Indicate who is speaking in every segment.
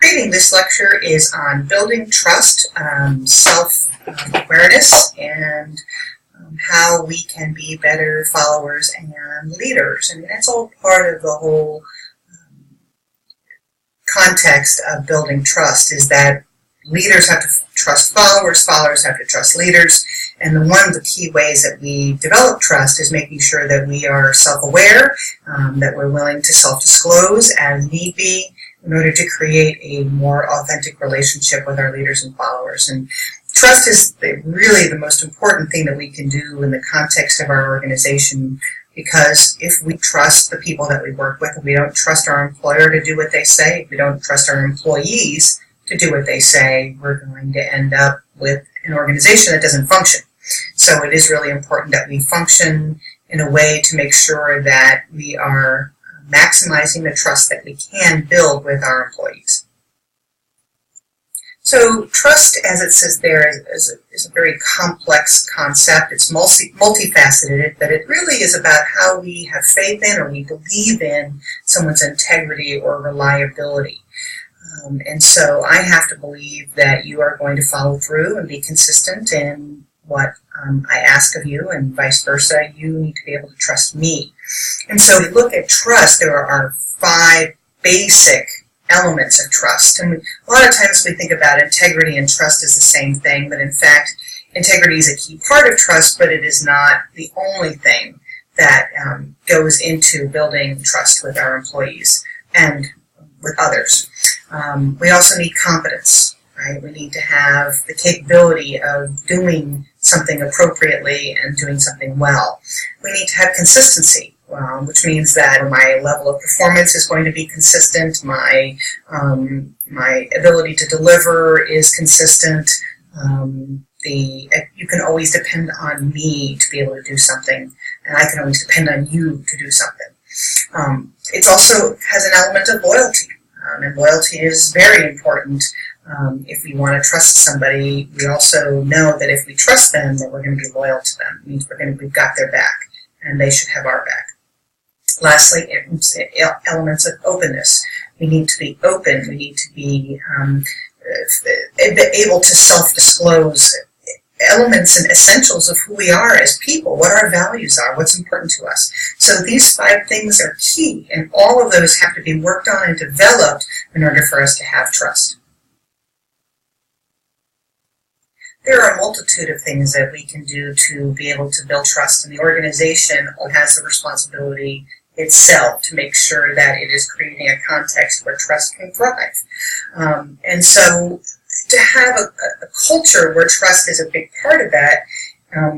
Speaker 1: reading. This lecture is on building trust, self-awareness, and how we can be better followers and leaders. I mean, that's all part of the whole context of building trust, is that leaders have to trust followers, followers have to trust leaders, and one of the key ways that we develop trust is making sure that we are self-aware, that we're willing to self-disclose as need be in order to create a more authentic relationship with our leaders and followers. And trust is really the most important thing that we can do in the context of our organization, because if we trust the people that we work with, if we don't trust our employer to do what they say, if we don't trust our employees to do what they say, we're going to end up with an organization that doesn't function. So it is really important that we function in a way to make sure that we are maximizing the trust that we can build with our employees. So trust, as it says there, is a very complex concept. It's multifaceted, but it really is about how we have faith in or we believe in someone's integrity or reliability. And so I have to believe that you are going to follow through and be consistent in what I ask of you, and vice versa. You need to be able to trust me. And so we look at trust. There are 5 basic elements of trust. And a lot of times we think about integrity and trust as the same thing, but in fact, integrity is a key part of trust, but it is not the only thing that goes into building trust with our employees and with others. We also need competence, right? We need to have the capability of doing something appropriately and doing something well. We need to have consistency, which means that my level of performance is going to be consistent, my ability to deliver is consistent, you can always depend on me to be able to do something, and I can always depend on you to do something. It also has an element of loyalty, and loyalty is very important. If we want to trust somebody, we also know that if we trust them, that we're going to be loyal to them. It means we've got their back, and they should have our back. Lastly, elements of openness. We need to be open. We need to be able to self-disclose elements and essentials of who we are as people, what our values are, what's important to us. So these 5 things are key, and all of those have to be worked on and developed in order for us to have trust. There are a multitude of things that we can do to be able to build trust, and the organization has the responsibility itself to make sure that it is creating a context where trust can thrive. And so to have a culture where trust is a big part of that,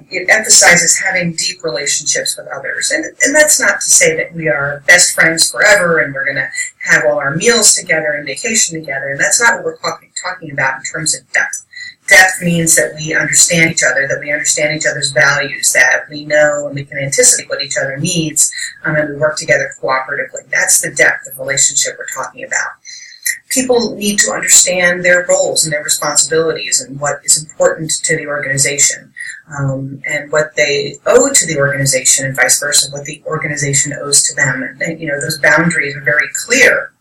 Speaker 1: it emphasizes having deep relationships with others. And that's not to say that we are best friends forever and we're going to have all our meals together and vacation together. And that's not what we're talking about in terms of depth. Depth means that we understand each other, that we understand each other's values, that we know and we can anticipate what each other needs, and we work together cooperatively. That's the depth of relationship we're talking about. People need to understand their roles and their responsibilities and what is important to the organization, and what they owe to the organization, and vice versa, what the organization owes to them. And those boundaries are very clear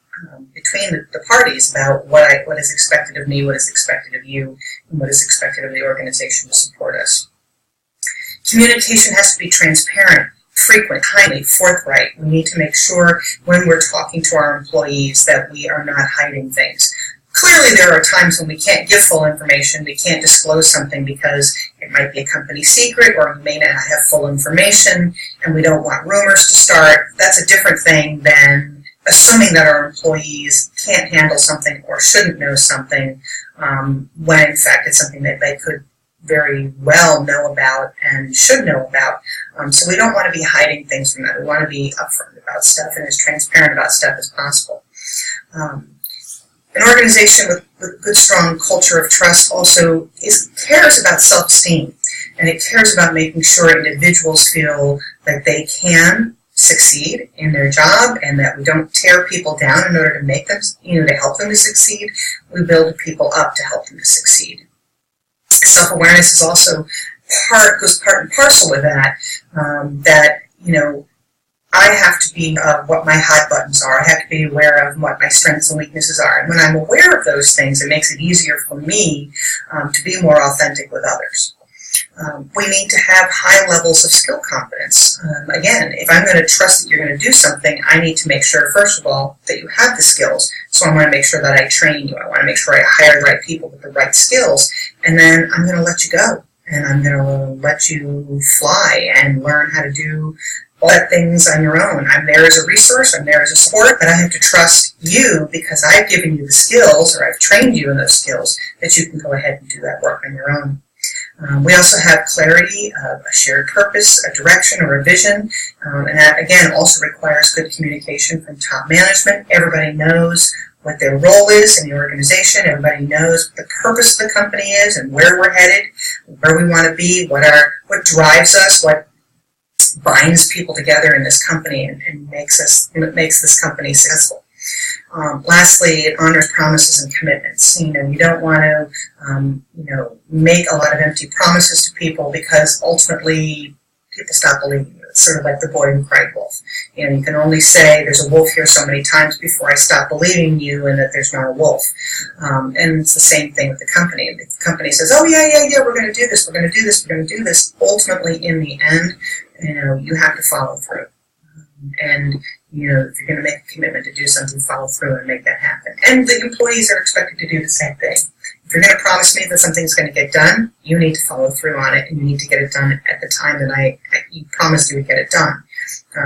Speaker 1: between the parties about what is expected of me, what is expected of you, and what is expected of the organization to support us. Communication has to be transparent, frequent, timely, forthright. We need to make sure when we're talking to our employees that we are not hiding things. Clearly there are times when we can't give full information, we can't disclose something because it might be a company secret or we may not have full information and we don't want rumors to start. That's a different thing than assuming that our employees can't handle something or shouldn't know something, when in fact it's something that they could very well know about and should know about. So we don't want to be hiding things from that. We want to be upfront about stuff and as transparent about stuff as possible. An organization with a good, strong culture of trust also cares about self-esteem, and it cares about making sure individuals feel that they can succeed in their job and that we don't tear people down in order to make them, to help them to succeed. We build people up to help them to succeed. Self-awareness is also goes part and parcel with that, I have to be what my hot buttons are. I have to be aware of what my strengths and weaknesses are. And when I'm aware of those things, it makes it easier for me to be more authentic with others. We need to have high levels of skill competence. Again, if I'm going to trust that you're going to do something, I need to make sure, first of all, that you have the skills. So I want to make sure that I train you. I want to make sure I hire the right people with the right skills. And then I'm going to let you go. And I'm going to let you fly and learn how to do all that things on your own. I'm there as a resource. I'm there as a support, but I have to trust you because I've given you the skills, or I've trained you in those skills, that you can go ahead and do that work on your own. We also have clarity of a shared purpose, a direction, or a vision, and that, again, also requires good communication from top management. Everybody knows what their role is in the organization. Everybody knows what the purpose of the company is and where we're headed, where we want to be, what drives us, what binds people together in this company and makes this company successful. Lastly, it honors promises and commitments. You don't want to, make a lot of empty promises to people, because ultimately people stop believing you. It's sort of like the boy who cried wolf. You can only say there's a wolf here so many times before I stop believing you and that there's not a wolf. And it's the same thing with the company. If the company says, oh, yeah, we're going to do this, we're going to do this, we're going to do this, ultimately, in the end, you have to follow through. And if you're going to make a commitment to do something, follow through and make that happen. And the employees are expected to do the same thing. If you're going to promise me that something's going to get done, you need to follow through on it, and you need to get it done at the time that you promised you would get it done.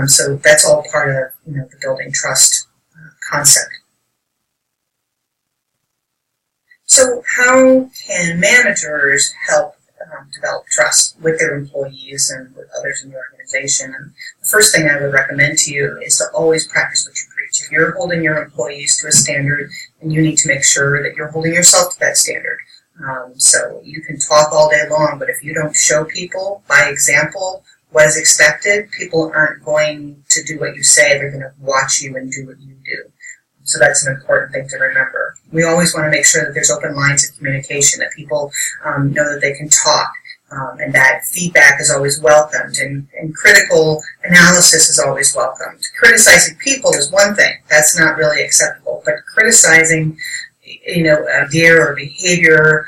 Speaker 1: So that's all part of the building trust concept. So how can managers help develop trust with their employees and with others in the organization? And the first thing I would recommend to you is to always practice what you preach. If you're holding your employees to a standard, then you need to make sure that you're holding yourself to that standard. So you can talk all day long, but if you don't show people by example what is expected, people aren't going to do what you say. They're going to watch you and do what you do. So that's an important thing to remember. We always want to make sure that there's open lines of communication, that people know that they can talk, and that feedback is always welcomed, and critical analysis is always welcomed. Criticizing people is one thing. That's not really acceptable. But criticizing, idea or behavior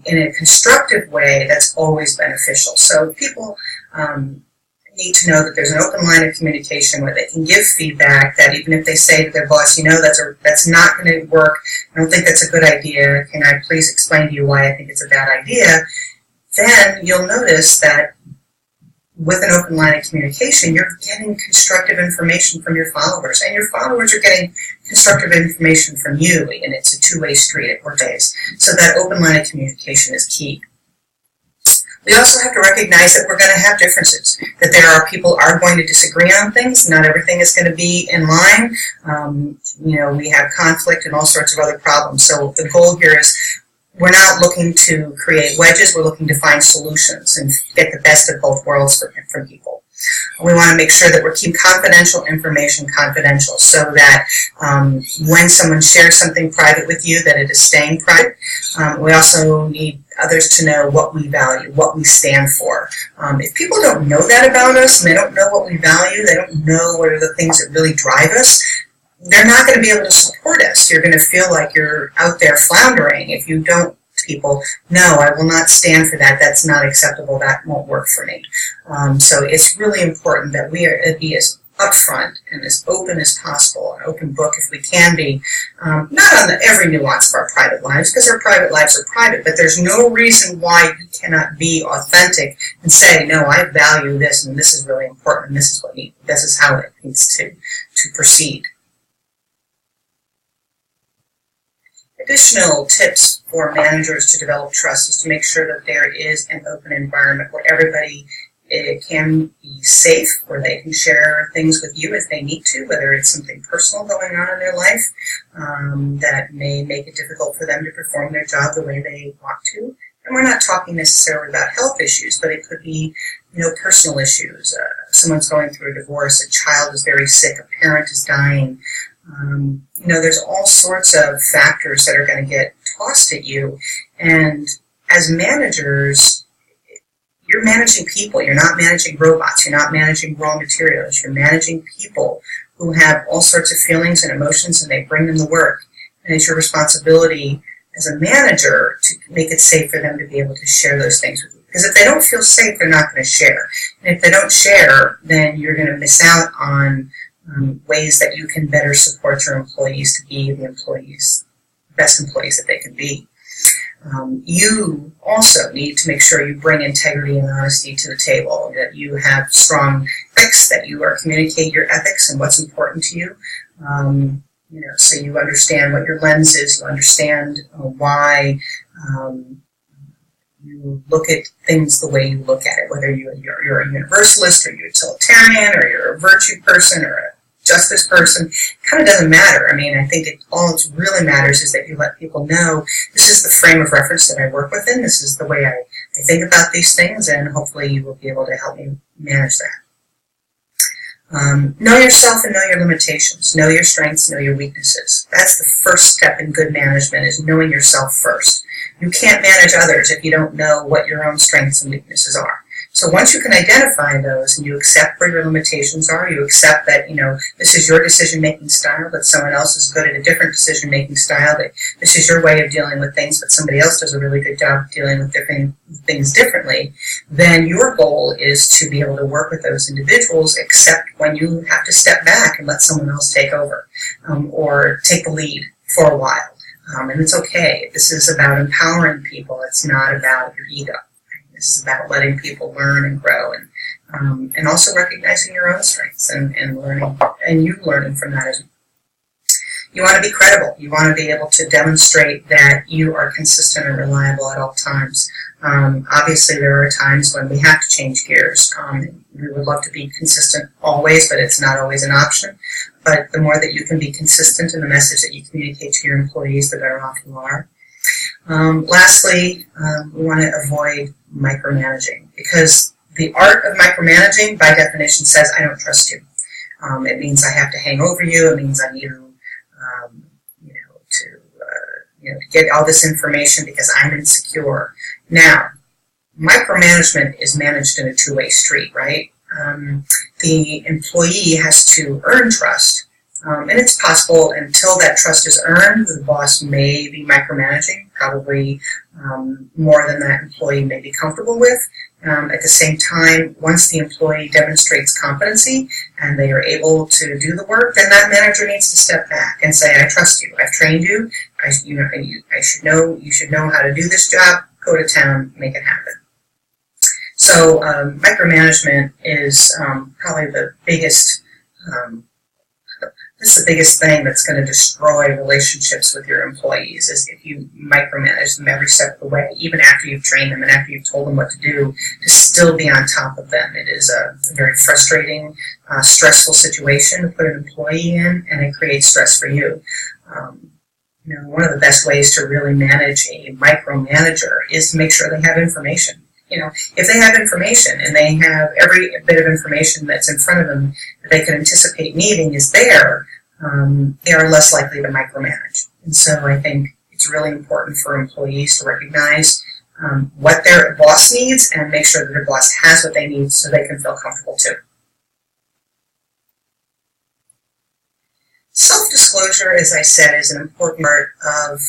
Speaker 1: in a constructive way, that's always beneficial. So people need to know that there's an open line of communication where they can give feedback, that even if they say to their boss, that's not going to work, I don't think that's a good idea, can I please explain to you why I think it's a bad idea, then you'll notice that with an open line of communication, you're getting constructive information from your followers, and your followers are getting constructive information from you, and it's a two-way street at workdays. So that open line of communication is key. We also have to recognize that we're going to have differences, that people are going to disagree on things. Not everything is going to be in line. We have conflict and all sorts of other problems. So the goal here is we're not looking to create wedges. We're looking to find solutions and get the best of both worlds from people. We want to make sure that we're keeping confidential information confidential, so that when someone shares something private with you, that it is staying private. We also need others to know what we value, what we stand for. If people don't know that about us, and they don't know what we value, they don't know what are the things that really drive us, they're not going to be able to support us. You're going to feel like you're out there floundering if you don't people, no, I will not stand for that. That's not acceptable. That won't work for me. So it's really important that we be as upfront and as open as possible, an open book if we can be, not on every nuance of our private lives, because our private lives are private, but there's no reason why you cannot be authentic and say, no, I value this, and this is really important, and this is how it needs to proceed. Additional tips for managers to develop trust is to make sure that there is an open environment where everybody can be safe, where they can share things with you if they need to, whether it's something personal going on in their life that may make it difficult for them to perform their job the way they want to. And we're not talking necessarily about health issues, but it could be, personal issues. Someone's going through a divorce, a child is very sick, a parent is dying. There's all sorts of factors that are going to get tossed at you. And as managers, You're managing people. You're not managing robots. You're not managing raw materials. You're managing people who have all sorts of feelings and emotions, and they bring them to work. And it's your responsibility as a manager to make it safe for them to be able to share those things with you. Because if they don't feel safe, they're not going to share. And if they don't share, then you're going to miss out on ways that you can better support your employees to be the best employees that they can be. You also need to make sure you bring integrity and honesty to the table, that you have strong ethics, that you are communicating your ethics and what's important to you. So you understand what your lens is, you understand why you look at things the way you look at it, whether you're a universalist or you're a utilitarian or you're a virtue person or a justice person. It kind of doesn't matter. I mean, I think all it really matters is that you let people know this is the frame of reference that I work within, this is the way I think about these things, and hopefully you will be able to help me manage that. Know yourself and know your limitations. Know your strengths, know your weaknesses. That's the first step in good management, is knowing yourself first. You can't manage others if you don't know what your own strengths and weaknesses are. So once you can identify those and you accept where your limitations are, you accept that, this is your decision-making style, that someone else is good at a different decision-making style, that this is your way of dealing with things, but somebody else does a really good job of dealing with different things differently, then your goal is to be able to work with those individuals, except when you have to step back and let someone else take over, or take the lead for a while. And it's okay. This is about empowering people. It's not about your ego. This is about letting people learn and grow, and also recognizing your own strengths and learning, and you learning from that as well. You want to be credible. You want to be able to demonstrate that you are consistent and reliable at all times. Obviously, there are times when we have to change gears. We would love to be consistent always, but it's not always an option. But the more that you can be consistent in the message that you communicate to your employees, the better off you are. Lastly, we want to avoid micromanaging, because the art of micromanaging, by definition, says I don't trust you. It means I have to hang over you. It means I need to get all this information because I'm insecure. Now, micromanagement is managed in a two-way street, right? The employee has to earn trust. And it's possible until that trust is earned, the boss may be micromanaging, probably more than that employee may be comfortable with. At the same time, once the employee demonstrates competency and they are able to do the work, then that manager needs to step back and say, I trust you, I've trained you, you should know how to do this job, go to town, make it happen. So micromanagement is probably the biggest This is the biggest thing that's going to destroy relationships with your employees, is if you micromanage them every step of the way, even after you've trained them and after you've told them what to do, to still be on top of them. It is a very frustrating, stressful situation to put an employee in, and it creates stress for you. One of the best ways to really manage a micromanager is to make sure they have information. If they have information and they have every bit of information that's in front of them that they can anticipate needing is there, they are less likely to micromanage. And so I think it's really important for employees to recognize what their boss needs and make sure that their boss has what they need so they can feel comfortable too. Self-disclosure, as I said, is an important part of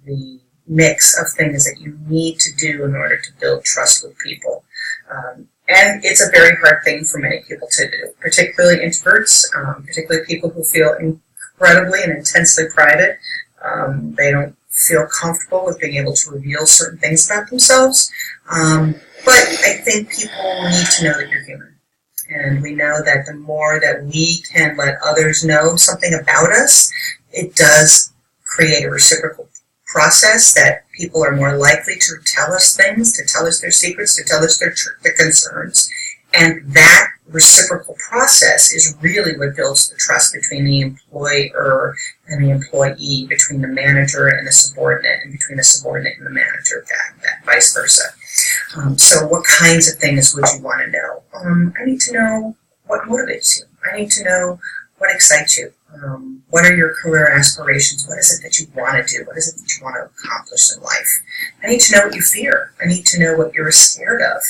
Speaker 1: the mix of things that you need to do in order to build trust with people. And it's a very hard thing for many people to do, particularly introverts, particularly people who feel incredibly and intensely private. They don't feel comfortable with being able to reveal certain things about themselves. But I think people need to know that you're human. And we know that the more that we can let others know something about us, it does create a reciprocal process that people are more likely to tell us things, to tell us their secrets, to tell us their concerns. And that reciprocal process is really what builds the trust between the employer and the employee, between the manager and the subordinate, and between the subordinate and the manager, that vice versa. So what kinds of things would you want to know? I need to know what motivates you. I need to know what excites you. What are your career aspirations? What is it that you want to do? What is it that you want to accomplish in life? I need to know what you fear. I need to know what you're scared of.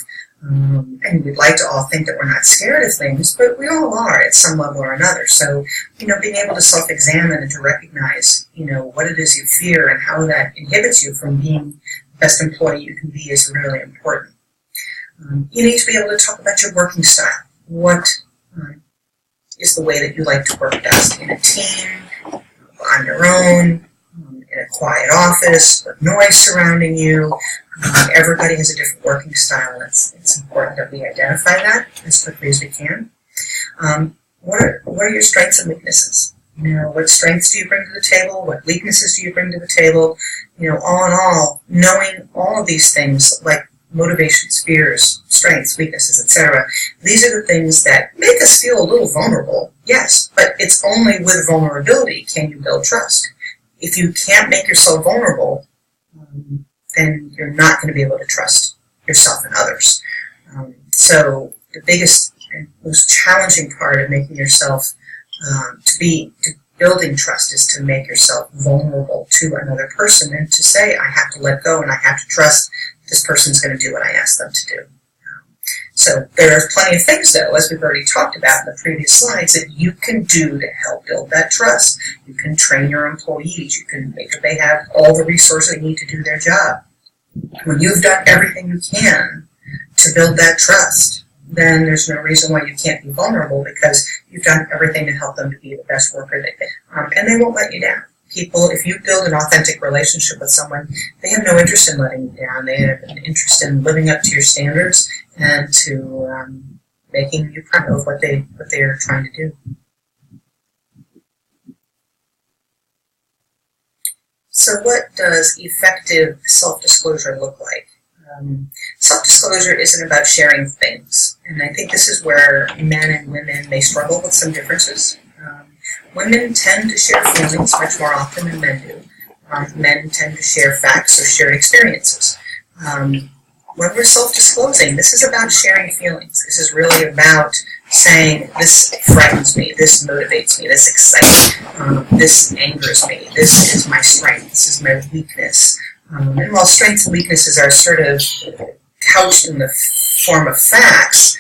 Speaker 1: And we'd like to all think that we're not scared of things, but we all are at some level or another. So, being able to self-examine and to recognize, what it is you fear and how that inhibits you from being the best employee you can be is really important. You need to be able to talk about your working style. What is the way that you like to work best? In a team, on your own, in a quiet office, with noise surrounding you. Everybody has a different working style. It's important that we identify that as quickly as we can. What are your strengths and weaknesses? What strengths do you bring to the table? What weaknesses do you bring to the table? All in all, knowing all of these things, like motivations, fears, strengths, weaknesses, etc. These are the things that make us feel a little vulnerable, yes, but it's only with vulnerability can you build trust. If you can't make yourself vulnerable, then you're not going to be able to trust yourself and others. So the biggest and most challenging part of making yourself, to building trust is to make yourself vulnerable to another person and to say, I have to let go and I have to trust this person's going to do what I ask them to do. So there are plenty of things, though, as we've already talked about in the previous slides, that you can do to help build that trust. You can train your employees. You can make sure they have all the resources they need to do their job. When you've done everything you can to build that trust, then there's no reason why you can't be vulnerable, because you've done everything to help them to be the best worker and they won't let you down. People, if you build an authentic relationship with someone, they have no interest in letting you down. They have an interest in living up to your standards and to making you proud of what they're trying to do. So what does effective self-disclosure look like? Self-disclosure isn't about sharing things, and I think this is where men and women may struggle with some differences. Women tend to share feelings much more often than men do. Men tend to share facts or shared experiences. When we're self-disclosing, this is about sharing feelings. This is really about saying, this frightens me, this motivates me, this excites me, this angers me, this is my strength, this is my weakness. And while strengths and weaknesses are sort of couched in the form of facts,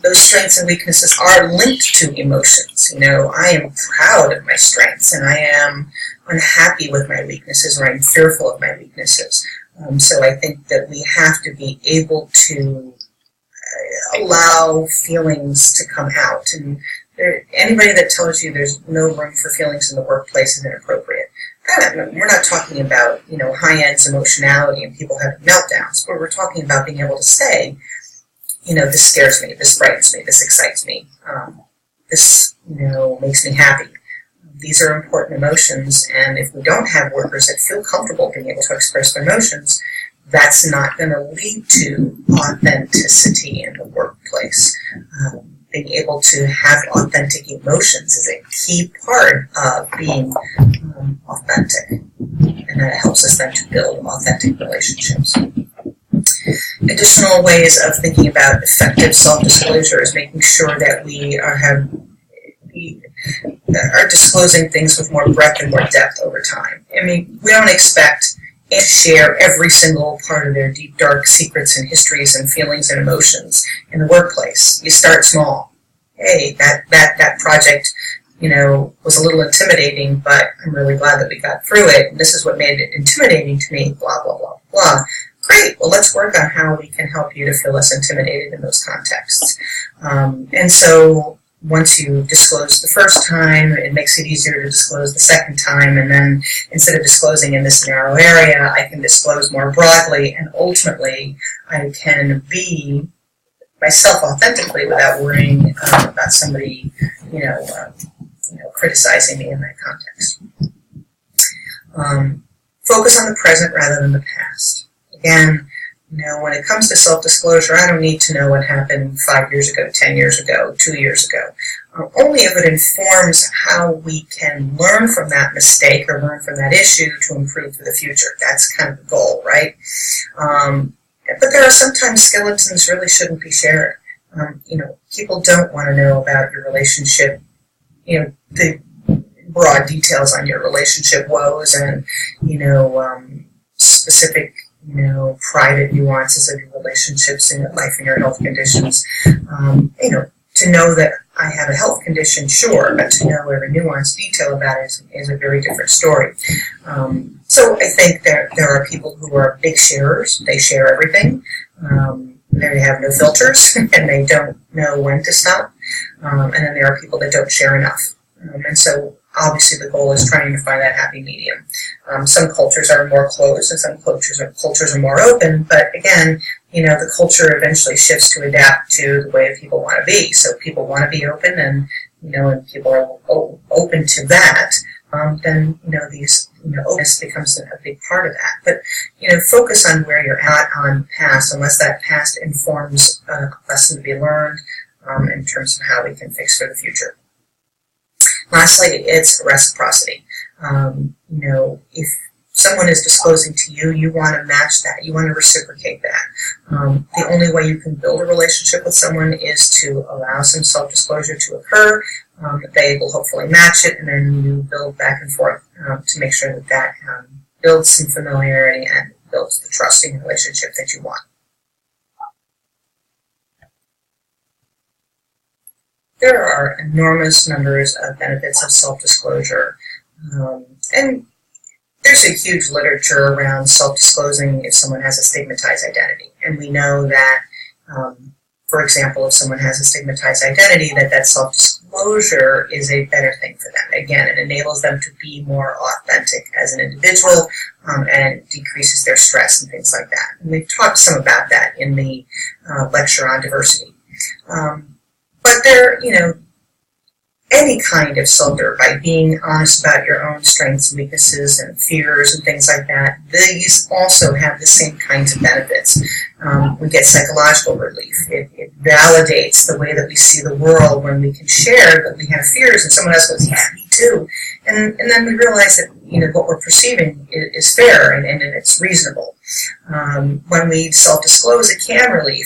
Speaker 1: those strengths and weaknesses are linked to emotions. I am proud of my strengths, and I am unhappy with my weaknesses, or I'm fearful of my weaknesses. So I think that we have to be able to allow feelings to come out. And anybody that tells you there's no room for feelings in the workplace is inappropriate. We're not talking about, high-end emotionality and people having meltdowns, but we're talking about being able to say, this scares me, this frightens me, this excites me, this, makes me happy. These are important emotions, and if we don't have workers that feel comfortable being able to express their emotions, that's not going to lead to authenticity in the workplace. Being able to have authentic emotions is a key part of being authentic, and that helps us then to build authentic relationships. Additional ways of thinking about effective self-disclosure is making sure that we are disclosing things with more breadth and more depth over time. We don't expect to share every single part of their deep, dark secrets and histories and feelings and emotions in the workplace. You start small. Hey, that project, was a little intimidating, but I'm really glad that we got through it. And this is what made it intimidating to me, blah, blah, blah, blah. Great, well, let's work on how we can help you to feel less intimidated in those contexts. And so once you disclose the first time, it makes it easier to disclose the second time, and then instead of disclosing in this narrow area, I can disclose more broadly, and ultimately I can be myself authentically without worrying about somebody, criticizing me in that context. Focus on the present rather than the past. Again, when it comes to self-disclosure, I don't need to know what happened 5 years ago, 10 years ago, 2 years ago. Only if it informs how we can learn from that mistake or learn from that issue to improve for the future. That's kind of the goal, right? But there are sometimes skeletons really shouldn't be shared. People don't want to know about your relationship, the broad details on your relationship woes and, specific private nuances of your relationships in your life and your health conditions. To know that I have a health condition, sure, but to know every nuanced detail about it is a very different story. So I think there are people who are big sharers. They share everything. They have no filters, and they don't know when to stop. And then there are people that don't share enough. And so obviously the goal is trying to find that happy medium. Some cultures are more closed and some cultures are more open, but again, the culture eventually shifts to adapt to the way people want to be. So people want to be open and people are open to that, then, openness becomes a big part of that. But, focus on where you're at on past, unless that past informs a lesson to be learned in terms of how we can fix for the future. Lastly, it's reciprocity. If someone is disclosing to you, you want to match that. You want to reciprocate that. The only way you can build a relationship with someone is to allow some self-disclosure to occur. They will hopefully match it, and then you build back and forth to make sure that builds some familiarity and builds the trusting relationship that you want. There are enormous numbers of benefits of self-disclosure, and there's a huge literature around self-disclosing if someone has a stigmatized identity. And we know that, for example, if someone has a stigmatized identity, that self-disclosure is a better thing for them. Again, it enables them to be more authentic as an individual, and decreases their stress and things like that. And we've talked some about that in the lecture on diversity. But any kind of filter, by being honest about your own strengths and weaknesses and fears and things like that, these also have the same kinds of benefits. We get psychological relief. It validates the way that we see the world when we can share that we have fears and someone else goes, yeah, me too. And then we realize that what we're perceiving is fair and it's reasonable. When we self-disclose, it can relieve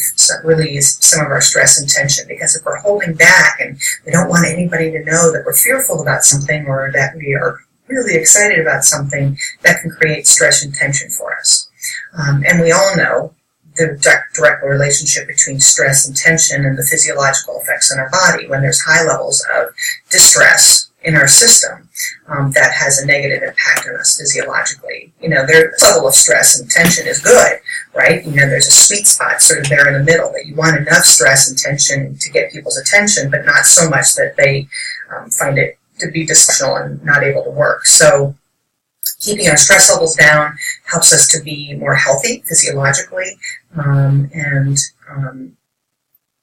Speaker 1: some of our stress and tension, because if we're holding back and we don't want anybody to know that we're fearful about something or that we are really excited about something, that can create stress and tension for us. And we all know the direct relationship between stress and tension and the physiological effects on our body. When there's high levels of distress in our system, that has a negative impact on us physiologically. Their level of stress and tension is good, right? There's a sweet spot sort of there in the middle, that you want enough stress and tension to get people's attention, but not so much that they find it to be dysfunctional and not able to work. So keeping our stress levels down helps us to be more healthy physiologically, and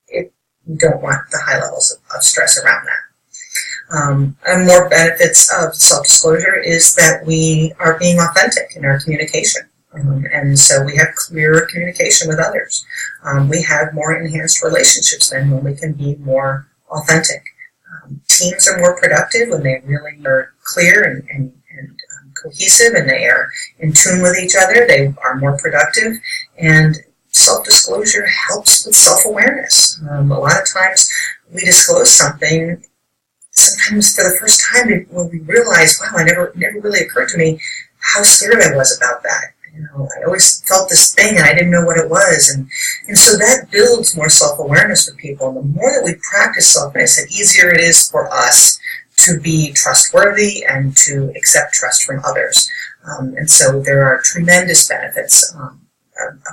Speaker 1: we don't want the high levels of stress around that. And more benefits of self-disclosure is that we are being authentic in our communication. And so we have clearer communication with others. We have more enhanced relationships then when we can be more authentic. Teams are more productive when they really are clear and cohesive, and they are in tune with each other. They are more productive, and self-disclosure helps with self-awareness. A lot of times we disclose something, sometimes for the first time, when we realize, wow, it never really occurred to me how scared I was about that. I always felt this thing and I didn't know what it was. And so that builds more self-awareness for people. And the more that we practice self-awareness, the easier it is for us to be trustworthy and to accept trust from others. And so there are tremendous benefits of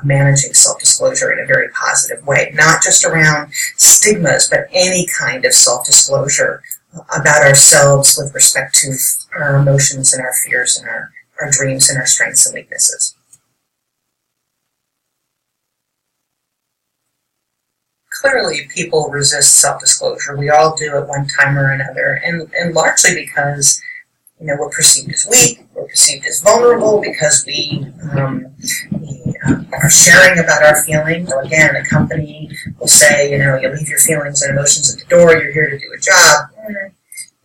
Speaker 1: managing self-disclosure in a very positive way, not just around stigmas, but any kind of self-disclosure about ourselves with respect to our emotions and our fears and our dreams and our strengths and weaknesses. Clearly, people resist self-disclosure. We all do at one time or another, and largely because we're perceived as weak, we're perceived as vulnerable, because we are sharing about our feelings. So again, a company will say, you leave your feelings and emotions at the door, you're here to do a job.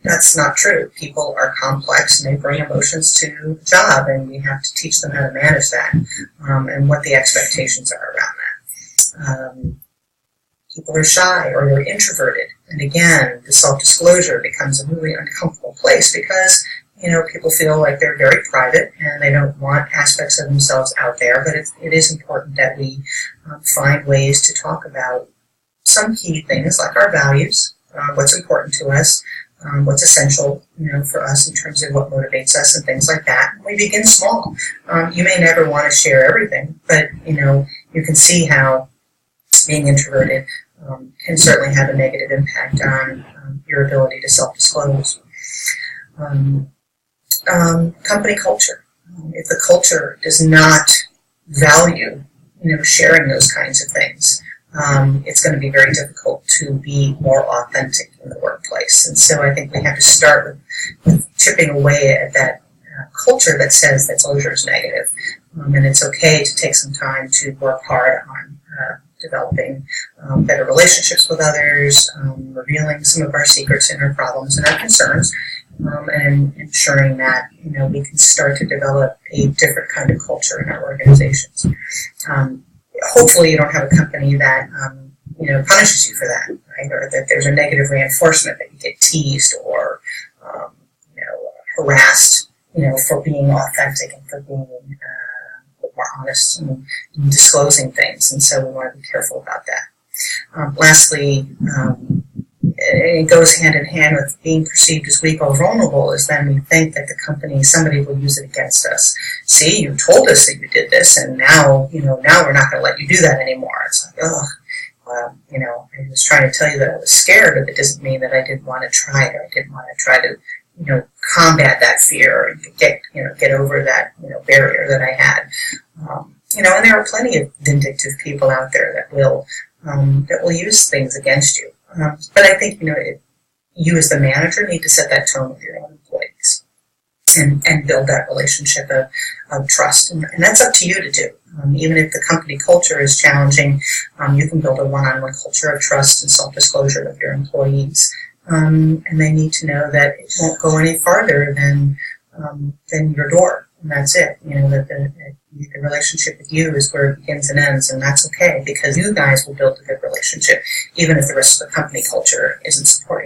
Speaker 1: That's not true. People are complex and they bring emotions to the job, and we have to teach them how to manage that, and what the expectations are around that. People are shy or they're introverted, and again, the self-disclosure becomes a really uncomfortable place because people feel like they're very private and they don't want aspects of themselves out there, but it is important that we find ways to talk about some key things like our values, what's important to us, what's essential, for us in terms of what motivates us and things like that. We begin small. You may never want to share everything, but, you can see how being introverted can certainly have a negative impact on your ability to self-disclose. Company culture. If the culture does not value, sharing those kinds of things, it's going to be very difficult to be more authentic in the workplace. And so I think we have to start with chipping away at that culture that says that disclosure is negative. And it's okay to take some time to work hard on developing better relationships with others, revealing some of our secrets and our problems and our concerns, and ensuring that we can start to develop a different kind of culture in our organizations. Hopefully, you don't have a company that punishes you for that, right? Or that there's a negative reinforcement that you get teased or harassed, for being authentic and for being more honest and disclosing things. And so we want to be careful about that. Lastly, it goes hand in hand with being perceived as weak or vulnerable is then we think that somebody will use it against us. See, you told us that you did this, and now we're not going to let you do that anymore. It's like, well, I was trying to tell you that I was scared, but it doesn't mean that I didn't want to try it, or I didn't want to try to, combat that fear or get over that, barrier that I had. And there are plenty of vindictive people out there that will use things against you. But I think, you as the manager need to set that tone with your own employees and build that relationship of trust. And that's up to you to do. Even if the company culture is challenging, you can build a one-on-one culture of trust and self-disclosure with your employees. And they need to know that it won't go any farther than your door. And that's it. That the relationship with you is where it begins and ends, and that's okay because you guys will build a good relationship, even if the rest of the company culture isn't supporting